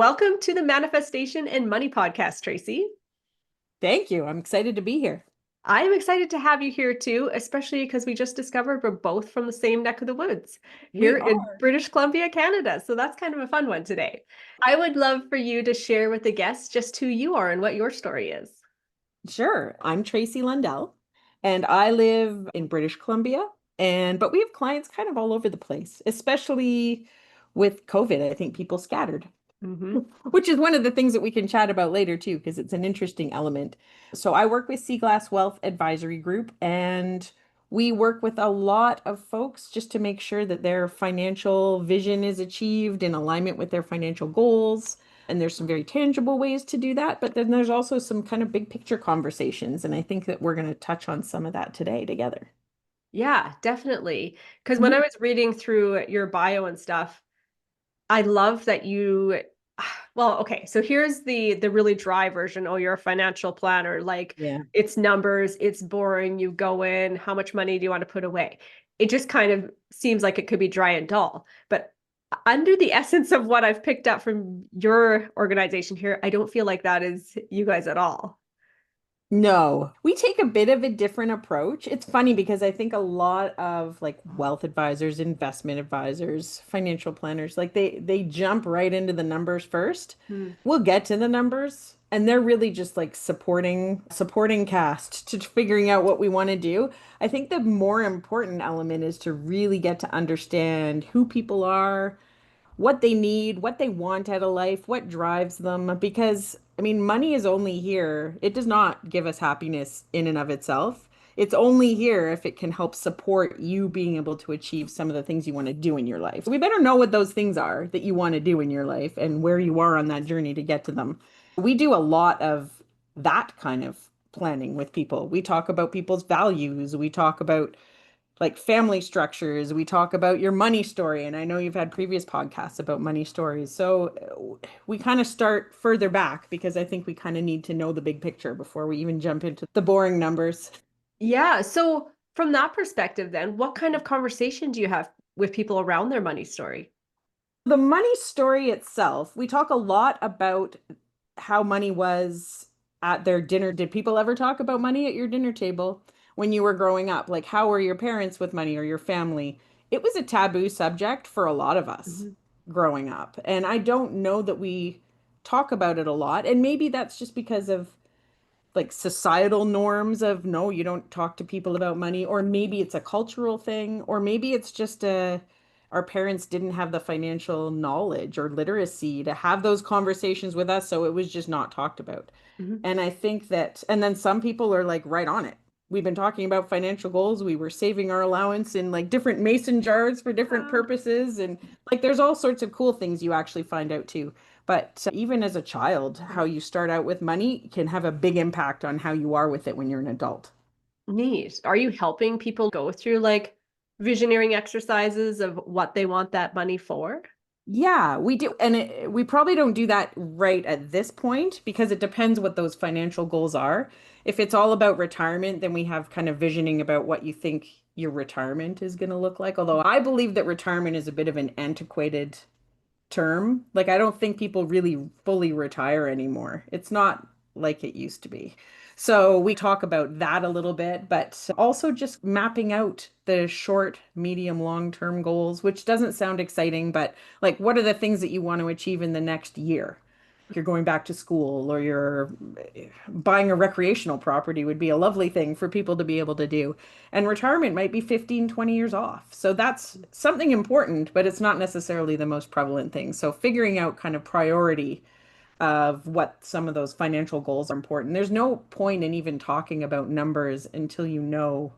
Welcome to the Manifestation and Money podcast, Tracey. Thank you. I'm excited to be here. I am excited to have you here too, especially because we just discovered we're both from the same neck of the woods here We in are. British Columbia, Canada. So that's kind of a fun one today. I would love for you to share with the guests just who you are and what your story is. Sure. I'm Tracey Lundell and I live in British Columbia but we have clients kind of all over the place, especially with COVID. I think people scattered, Hmm. which is one of the things that we can chat about later too, because it's an interesting element. So I work with Seaglass Wealth Advisory Group, and we work with a lot of folks just to make sure that their financial vision is achieved in alignment with their financial goals. And there's some very tangible ways to do that, but then there's also some kind of big picture conversations. And I think that we're going to touch on some of that today together. Yeah, definitely. Because when I Mhm. was reading through your bio and stuff, I love that you well, okay, so here's the really dry version. Oh, you're a financial planner. Like Yeah. it's numbers, it's boring. You go in, how much money do you want to put away? It just kind of seems like it could be dry and dull. But under the essence of what I've picked up from your organization here, I don't feel like that is you guys at all. No, we take a bit of a different approach. It's funny because I think a lot of like wealth advisors, investment advisors, financial planners, like they jump right into the numbers first. Hmm. We'll get to the numbers, and they're really just like supporting cast to figuring out what we want to do. I think the more important element is to really get to understand who people are, what they need, what they want out of life, what drives them. Because, I mean, money is only here. It does not give us happiness in and of itself. It's only here if it can help support you being able to achieve some of the things you want to do in your life. So we better know what those things are that you want to do in your life and where you are on that journey to get to them. We do a lot of that kind of planning with people. We talk about people's values. We talk about like family structures. We talk about your money story. And I know you've had previous podcasts about money stories. So we kind of start further back because I think we kind of need to know the big picture before we even jump into the boring numbers. Yeah. So from that perspective, then, what kind of conversation do you have with people around their money story? The money story itself, we talk a lot about how money was at their dinner. Did people ever talk about money at your dinner table when you were growing up? Like, how were your parents with money or your family? It was a taboo subject for a lot of us Mhm. growing up. And I don't know that we talk about it a lot. And maybe that's just because of like societal norms of no, you don't talk to people about money, or maybe it's a cultural thing, or maybe it's just our parents didn't have the financial knowledge or literacy to have those conversations with us, so it was just not talked about. Mhm. And I think that, and then some people are like right on it. We've been talking about financial goals. We were saving our allowance in like different mason jars for different Yeah. purposes. And like there's all sorts of cool things you actually find out too. But even as a child, how you start out with money can have a big impact on how you are with it when you're an adult. Neat. Are you helping people go through like visioneering exercises of what they want that money for? Yeah, we do. And we probably don't do that right at this point because it depends what those financial goals are. If it's all about retirement, then we have kind of visioning about what you think your retirement is going to look like. Although I believe that retirement is a bit of an antiquated term. Like, I don't think people really fully retire anymore. It's not like it used to be. So we talk about that a little bit, but also just mapping out the short, medium, long-term goals, which doesn't sound exciting, but like what are the things that you want to achieve in the next year? You're going back to school or you're buying a recreational property would be a lovely thing for people to be able to do. And retirement might be 15, 20 years off. So that's something important, but it's not necessarily the most prevalent thing. So figuring out kind of priority of what some of those financial goals are important. There's no point in even talking about numbers until you know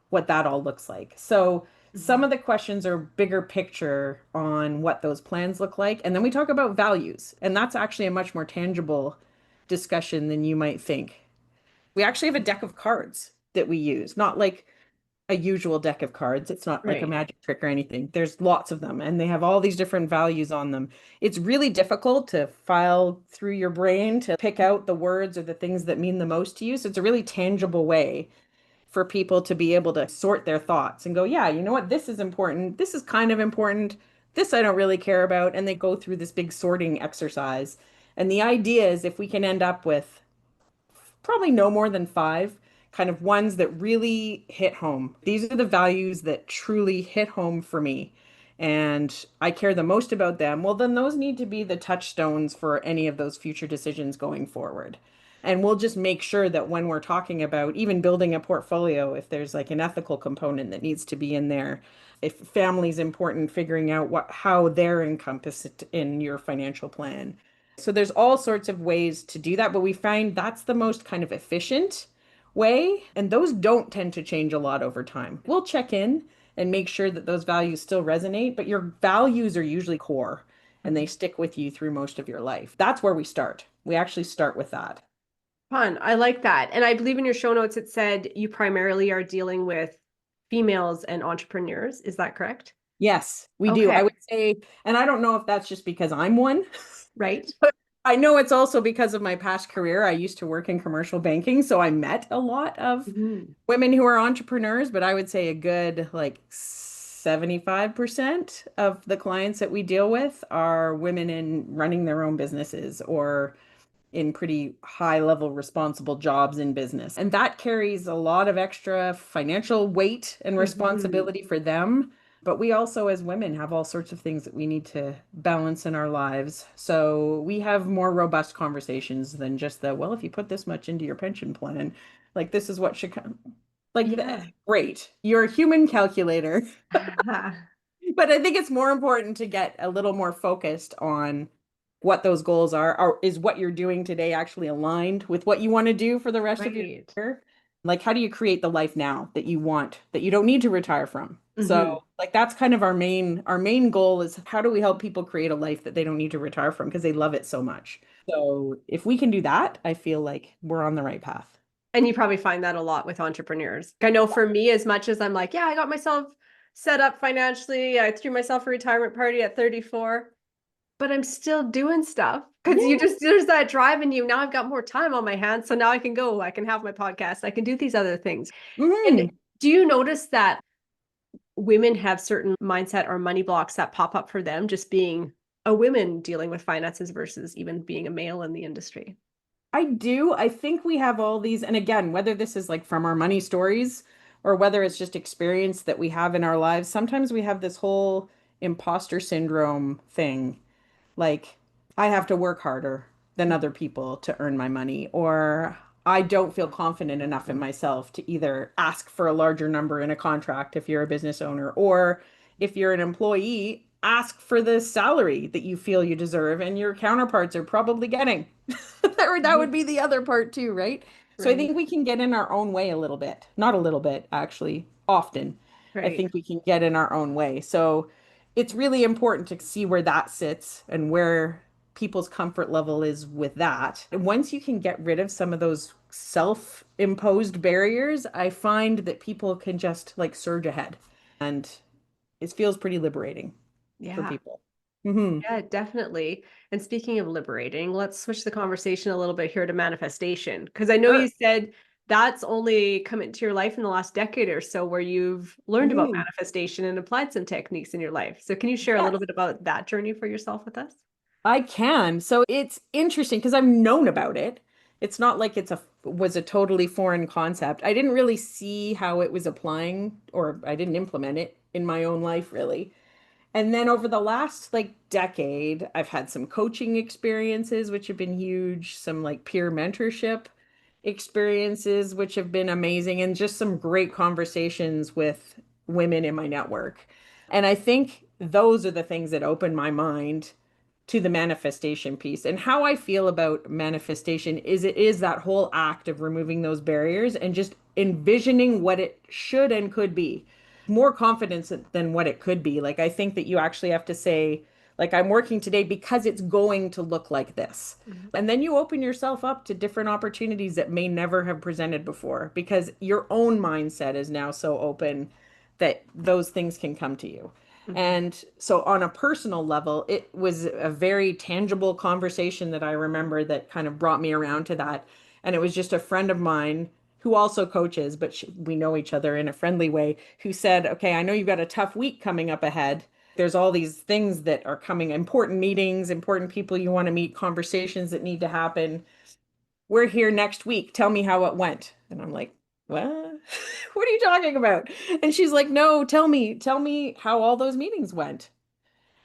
what that all looks like. So some Mhm. of the questions are bigger picture on what those plans look like. And then we talk about values. And that's actually a much more tangible discussion than you might think. We actually have a deck of cards that we use, not like a usual deck of cards. It's not like a Right. magic trick or anything. There's lots of them and they have all these different values on them. It's really difficult to file through your brain to pick out the words or the things that mean the most to you. So it's a really tangible way for people to be able to sort their thoughts and go, yeah, you know what? This is important. This is kind of important. this I don't really care about. And they go through this big sorting exercise. And the idea is if we can end up with probably no more than five kind of ones that really hit home. These are the values that truly hit home for me. And I care the most about them. Well, then those need to be the touchstones for any of those future decisions going forward. And we'll just make sure that when we're talking about even building a portfolio, if there's like an ethical component that needs to be in there, if family's important, figuring out how they're encompassed in your financial plan. So there's all sorts of ways to do that, but we find that's the most kind of efficient way, and those don't tend to change a lot over time. We'll check in and make sure that those values still resonate, but your values are usually core and they stick with you through most of your life. That's where we start. We actually start with that. Fun. I like that. And I believe in your show notes it said you primarily are dealing with females and entrepreneurs. Is that correct? Yes, we do. I Okay. would say, and I don't know if that's just because I'm one, Right. but I know it's also because of my past career. I used to work in commercial banking, so I met a lot of Mhm. women who are entrepreneurs, but I would say a good like 75% of the clients that we deal with are women in running their own businesses or in pretty high level responsible jobs in business. And that carries a lot of extra financial weight and Mhm. responsibility for them. But we also, as women, have all sorts of things that we need to balance in our lives. So we have more robust conversations than just the, well, if you put this much into your pension plan, like this is what should come. Like, Yeah. great, you're a human calculator. But I think it's more important to get a little more focused on what those goals are, or is what you're doing today actually aligned with what you want to do for the rest of your Right. career? Like, how do you create the life now that you want, that you don't need to retire from? Hmm. So, like, that's kind of our main goal is how do we help people create a life that they don't need to retire from because they love it so much. So, if we can do that, I feel like we're on the right path. And you probably find that a lot with entrepreneurs. I know for me, as much as I'm like, yeah, I got myself set up financially, I threw myself a retirement party at 34, but I'm still doing stuff because you Yeah. just, there's that drive in you. Now I've got more time on my hands. So now I can go, I can have my podcast, I can do these other things. And Hmm. do you notice that women have certain mindset or money blocks that pop up for them just being a woman dealing with finances versus even being a male in the industry? I do. I think we have all these, and again, whether this is like from our money stories or whether it's just experience that we have in our lives, sometimes we have this whole imposter syndrome thing. Like, I have to work harder than other people to earn my money, or I don't feel confident enough in myself to either ask for a larger number in a contract if you're a business owner, or if you're an employee, ask for the salary that you feel you deserve and your counterparts are probably getting. That would Mhm. be the other part too, right? So I Right, think we can get in our own way a little bit. Not a little bit, actually, often. I right. think we can get in our own way. So it's really important to see where that sits and where people's comfort level is with that. And once you can get rid of some of those self-imposed barriers, I find that people can just like surge ahead. And it feels pretty liberating for Yeah. people. Hmm. Yeah, definitely. And speaking of liberating, let's switch the conversation a little bit here to manifestation. Because I know you Sure. said that's only come into your life in the last decade or so where you've learned about Hmm. manifestation and applied some techniques in your life. So can you share a little Yes. bit about that journey for yourself with us? I can. So it's interesting because I've known about it. It's not like it's a was a totally foreign concept. I didn't really see how it was applying, or I didn't implement it in my own life really. And then over the last like decade, I've had some coaching experiences, which have been huge, some like peer mentorship experiences, which have been amazing, and just some great conversations with women in my network. And I think those are the things that open my mind to the manifestation piece. And how I feel about manifestation is it is that whole act of removing those barriers and just envisioning what it should and could be. More confidence than what it could be. Like, I think that you actually have to say, like, I'm working today because it's going to look like this. Mhm. And then you open yourself up to different opportunities that may never have presented before because your own mindset is now so open that those things can come to you. Mhm. And so, on a personal level, it was a very tangible conversation that I remember that kind of brought me around to that. And it was just a friend of mine who also coaches, but we know each other in a friendly way, who said, okay, I know you've got a tough week coming up ahead. There's all these things that are coming, important meetings, important people you want to meet, conversations that need to happen. We're here next week. Tell me how it went. And I'm like, what? What are you talking about? And she's like, no, tell me how all those meetings went.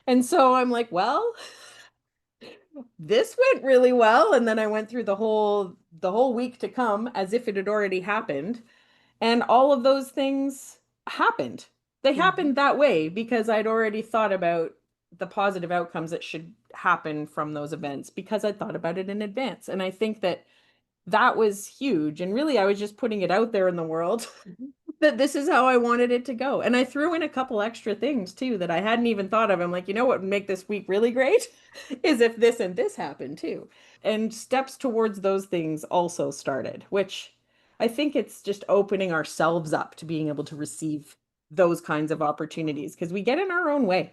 And so I'm like, well, this went really well. And then I went through the whole week to come as if it had already happened. And all of those things happened. They Mhm. happened that way because I'd already thought about the positive outcomes that should happen from those events because I thought about it in advance. And I think that that was huge. And really, I was just putting it out there in the world Mhm. that this is how I wanted it to go. And I threw in a couple extra things too that I hadn't even thought of. I'm like, you know what would make this week really great is if this and this happened too. And steps towards those things also started, which I think it's just opening ourselves up to being able to receive those kinds of opportunities because we get in our own way.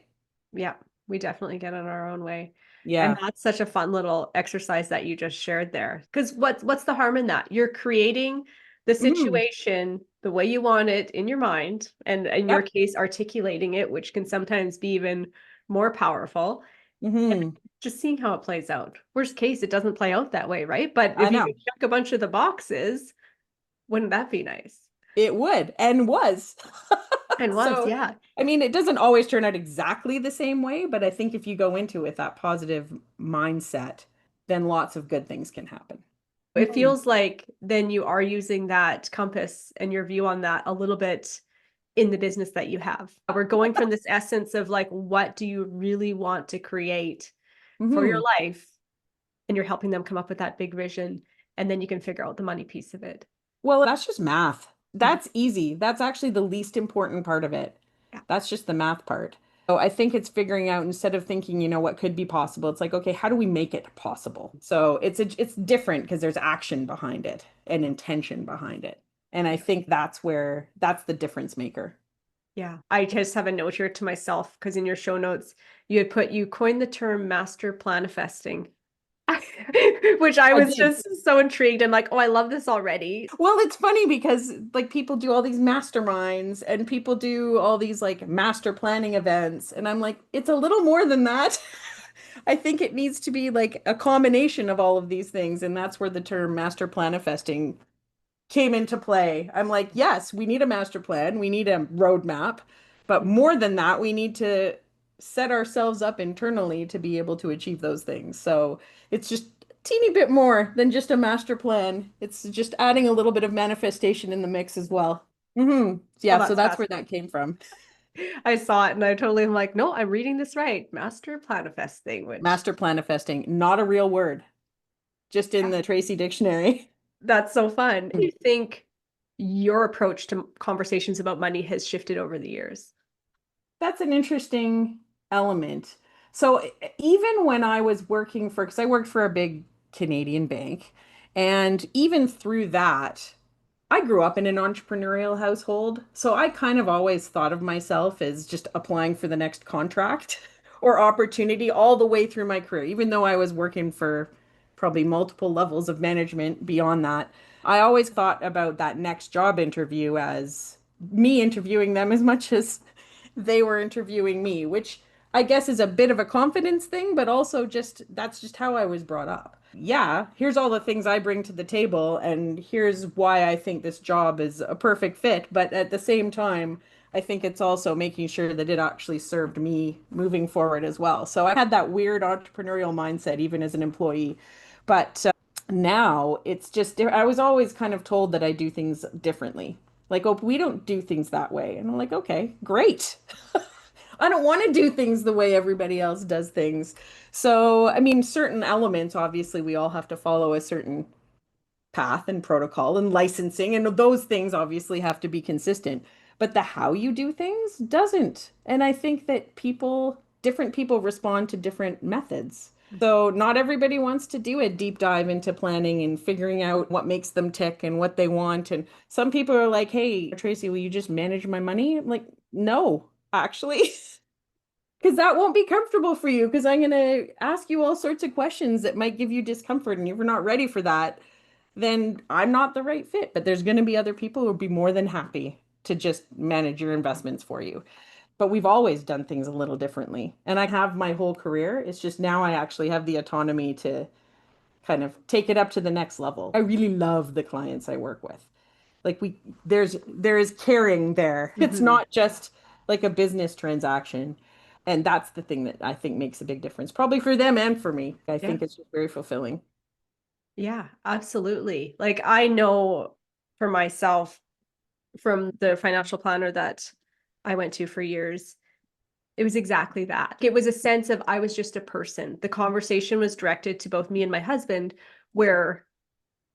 Yeah, we definitely get in our own way. And Yeah. that's such a fun little exercise that you just shared there. Because what's the harm in that? You're creating the Hmm. situation the way you want it in your mind, and in your Yep. case, articulating it, which can sometimes be even more powerful, and Hmm. just seeing how it plays out. Worst case, it doesn't play out that way, right? But I if you can know. check a bunch of the boxes, wouldn't that be nice? It would and was. And was, So, yeah. I mean, it doesn't always turn out exactly the same way, but I think if you go into it with that positive mindset, then lots of good things can happen. It Mhm. feels like then you are using that compass and your view on that a little bit in the business that you have. We're going from this essence of like, what do you really want to create for your Mhm. life? And you're helping them come up with that big vision. And then you can figure out the money piece of it. Well, that's just math. Mhm. That's easy. That's actually the least important part of it. Yeah. That's just the math part. So I think it's figuring out instead of thinking, what could be possible, it's like, okay, how do we make it possible? So it's different because there's action behind it and intention behind it. And I think that's the difference maker. Yeah. I just have a note here to myself because in your show notes, you coined the term master planifesting. Which I I was did. just so intrigued and like, oh, I love this already. Well, it's funny because like people do all these masterminds and people do all these like master planning events, and I'm like, it's a little more than that. I think it needs to be like a combination of all of these things, and that's where the term master planifesting came into play. I'm like, yes, we need a master plan, we need a roadmap, but more than that, we need to set ourselves up internally to be able to achieve those things. So it's just a teeny bit more than just a master plan. It's just adding a little bit of manifestation in the mix as well. Oh, Yeah, so that's that's where that fascinating. came from. I saw it and I totally am like, no, I'm reading this right. Master Planifesting, which Master planifesting, not a real word, just in yeah, the Tracy dictionary. that's so fun. Do you think your approach to conversations about money has shifted over the years? That's an interesting element. So even when I was working because I worked for a big Canadian bank, and even through that, I grew up in an entrepreneurial household. So I kind of always thought of myself as just applying for the next contract or opportunity all the way through my career, even though I was working for probably multiple levels of management beyond that. I always thought about that next job interview as me interviewing them as much as they were interviewing me, which I guess is a bit of a confidence thing, but also just that's just how I was brought up. Yeah, here's all the things I bring to the table, and here's why I think this job is a perfect fit. But at the same time, I think it's also making sure that it actually served me moving forward as well. So I had that weird entrepreneurial mindset even as an employee. But now it's just, I was always kind of told that I do things differently. Like, oh, we don't do things that way. And I'm like, okay, great. I don't want to do things the way everybody else does things. So, I mean, certain elements, obviously, we all have to follow a certain path and protocol and licensing, and those things obviously have to be consistent. But the how you do things doesn't. And I think that different people respond to different methods. So not everybody wants to do a deep dive into planning and figuring out what makes them tick and what they want. And some people are like, hey, Tracy, will you just manage my money? I'm like, no, actually. Because that won't be comfortable for you, because I'm going to ask you all sorts of questions that might give you discomfort. And if you're not ready for that, then I'm not the right fit. But there's going to be other people who would be more than happy to just manage your investments for you. but we've always done things a little differently. And I have my whole career. It's just now I actually have the autonomy to kind of take it up to the next level. I really love the clients I work with. Like there is caring there. It's Hmm. not just like a business transaction. And that's the thing that I think makes a big difference, probably for them and for me. I Yeah. think it's just very fulfilling. Yeah, absolutely. Like I know for myself from the financial planner that I went to for years, it was exactly that. It was a sense of I was just a person. The conversation was directed to both me and my husband, where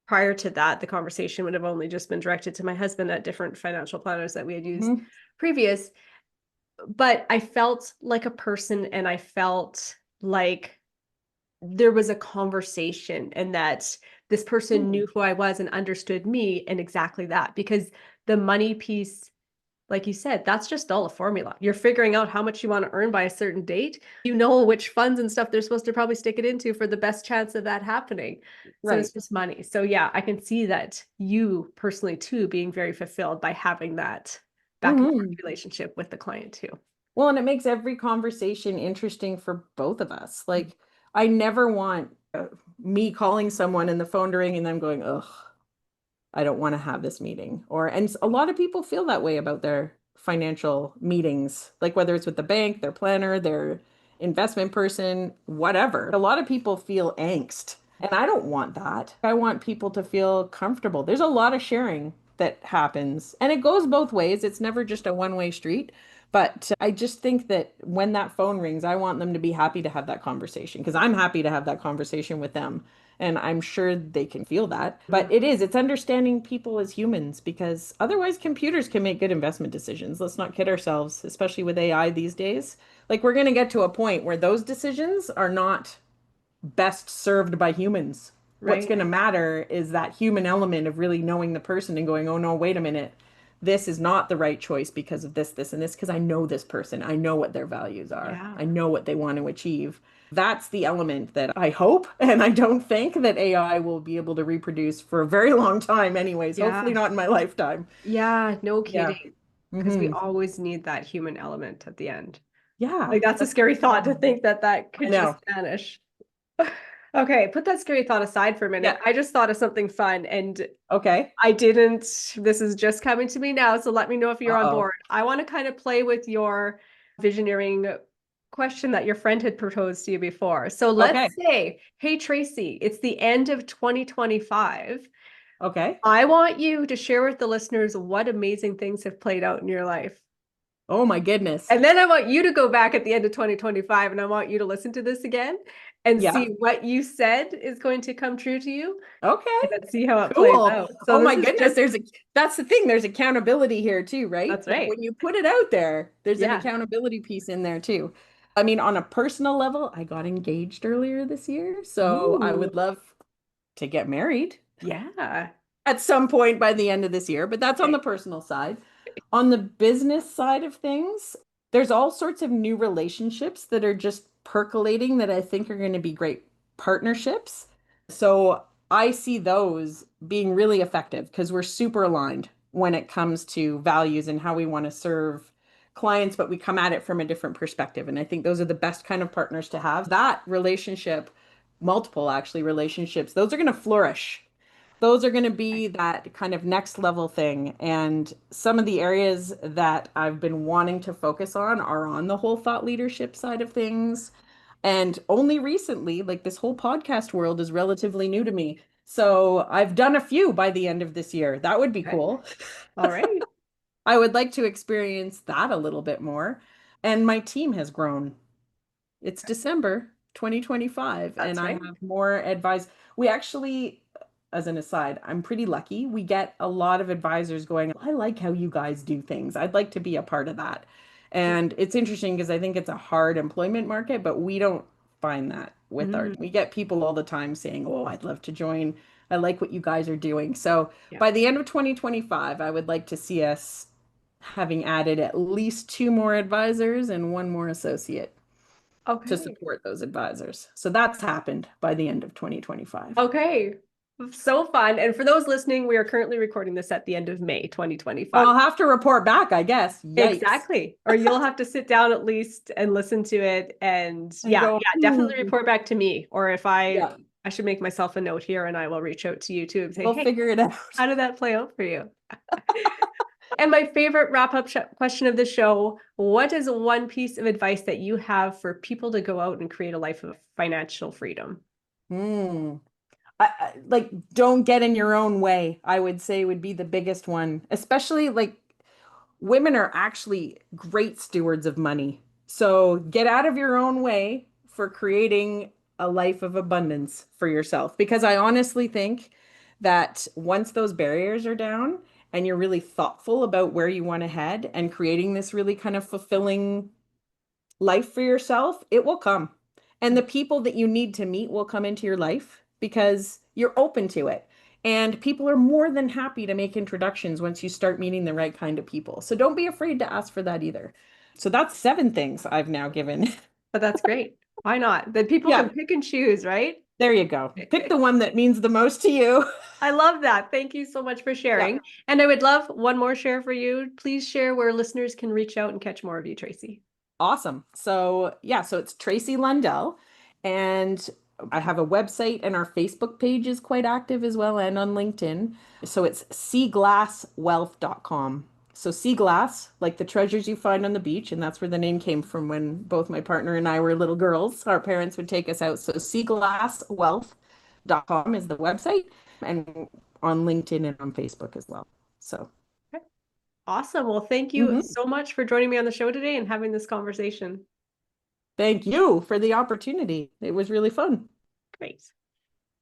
prior to that, the conversation would have only just been directed to my husband at different financial planners that we had used Mhm. previous. But I felt like a person and I felt like there was a conversation and that this person Mm. knew who I was and understood me and exactly that because the money piece, like you said, that's just all a formula. You're figuring out how much you want to earn by a certain date. You know which funds and stuff they're supposed to probably stick it into for the best chance of that happening. So Right. it's just money. So yeah, I can see that you personally too being very fulfilled by having that back and forth Hmm. relationship with the client too. Well, and it makes every conversation interesting for both of us. Like, I never want me calling someone and the phone to ring and them going, ugh, I don't want to have this meeting. Or, and a lot of people feel that way about their financial meetings, like whether it's with the bank, their planner, their investment person, whatever. A lot of people feel angst, and I don't want that. I want people to feel comfortable. There's a lot of sharing that happens, and it goes both ways. It's never just a one-way street. But I just think that when that phone rings, I want them to be happy to have that conversation because I'm happy to have that conversation with them. And I'm sure they can feel that. But Mm, it's understanding people as humans because otherwise computers can make good investment decisions. Let's not kid ourselves, especially with AI these days. Like we're going to get to a point where those decisions are not best served by humans. What's right. going to matter is that human element of really knowing the person and going, oh no, wait a minute. This is not the right choice because of this, this, and this, because I know this person. I know what their values are. Yeah. I know what they want to achieve. That's the element that I hope and I don't think that AI will be able to reproduce for a very long time, anyways. Hopefully Yeah. not in my lifetime. Yeah. No Yeah. kidding. Because we Hmm. always need that human element at the end. Yeah. Like that's a That's, scary thought to think that that I could just know. vanish. Okay, put that scary thought aside for a minute. Yeah. I just thought of something fun and Okay. I didn't, this is just coming to me now, so let me know if you're on Uh-oh. board. I want to kind of play with your visioneering question that your friend had proposed to you before. So let's Okay. say, hey, Tracey, it's the end of 2025. Okay. I want you to share with the listeners what amazing things have played out in your life. Oh my goodness. And then I want you to go back at the end of 2025 and I want you to listen to this again and Yeah. see what you said is going to come true to you Okay. and then see how it plays Cool. out. So Oh this my is goodness. just, That's the thing. There's accountability here too, right? that's Like right. when you put it out there, there's an Yeah. accountability piece in there too. I mean, on a personal level, I got engaged earlier this year, so I Ooh, would love to get married yeah. at some point by the end of this year, but that's on the Okay. personal side. On the business side of things, there's all sorts of new relationships that are just percolating that I think are going to be great partnerships. So I see those being really effective because we're super aligned when it comes to values and how we want to serve clients, but we come at it from a different perspective. And I think those are the best kind of partners to have. That relationship, multiple actually relationships, those are going to flourish. Those are going to be that kind of next level thing. And some of the areas that I've been wanting to focus on are on the whole thought leadership side of things. And only recently, like this whole podcast world is relatively new to me. So I've done a few by the end of this year. That would be Okay. cool. All right. I would like to experience that a little bit more. And my team has grown. It's December 2025, and That's I right. have more advice. We actually, as an aside, I'm pretty lucky. We get a lot of advisors going, I like how you guys do things. I'd like to be a part of that. And it's interesting because I think it's a hard employment market, but we don't find that with Mm, we get people all the time saying, oh, I'd love to join. I like what you guys are doing. So yeah. by the end of 2025, I would like to see us having added at least two more advisors and one more associate to Okay. support those advisors. So that's happened by the end of 2025. Okay. So fun. And for those listening, we are currently recording this at the end of May 2025. I'll have to report back, I guess. Yikes. Exactly. Or you'll have to sit down at least and listen to it. And And yeah, go, yeah, definitely "Hmm." report back to me. Or if Yeah, I should make myself a note here and I will reach out to you too and say, we'll hey, figure it out. how did that play out for you? And my favorite wrap-up question of the show, what is one piece of advice that you have for people to go out and create a life of financial freedom? Hmm. Like, don't get in your own way, I would say would be the biggest one. Especially like women are actually great stewards of money. So get out of your own way for creating a life of abundance for yourself. Because I honestly think that once those barriers are down and you're really thoughtful about where you want to head and creating this really kind of fulfilling life for yourself, it will come. And the people that you need to meet will come into your life because you're open to it. And people are more than happy to make introductions once you start meeting the right kind of people. So don't be afraid to ask for that either. So that's 7 things I've now given. But that's great. Why not? Then people can Yeah, pick and choose, right? there you go. Pick the one that means the most to you. I love that. Thank you so much for Yeah. sharing. And I would love one more share for you. Please share where listeners can reach out and catch more of you, Tracey. Awesome. So, yeah, so it's Tracey Lundell. And I have a website, and our Facebook page is quite active as well, and on LinkedIn. So it's seaglasswealth.com. So sea glass, like the treasures you find on the beach, and that's where the name came from when both my partner and I were little girls. Our parents would take us out. So seaglasswealth.com is the website, and on LinkedIn and on Facebook as well. So, Okay. Awesome. Well, thank you mhm. so much for joining me on the show today and having this conversation. Thank you for the opportunity. It was really fun. Great.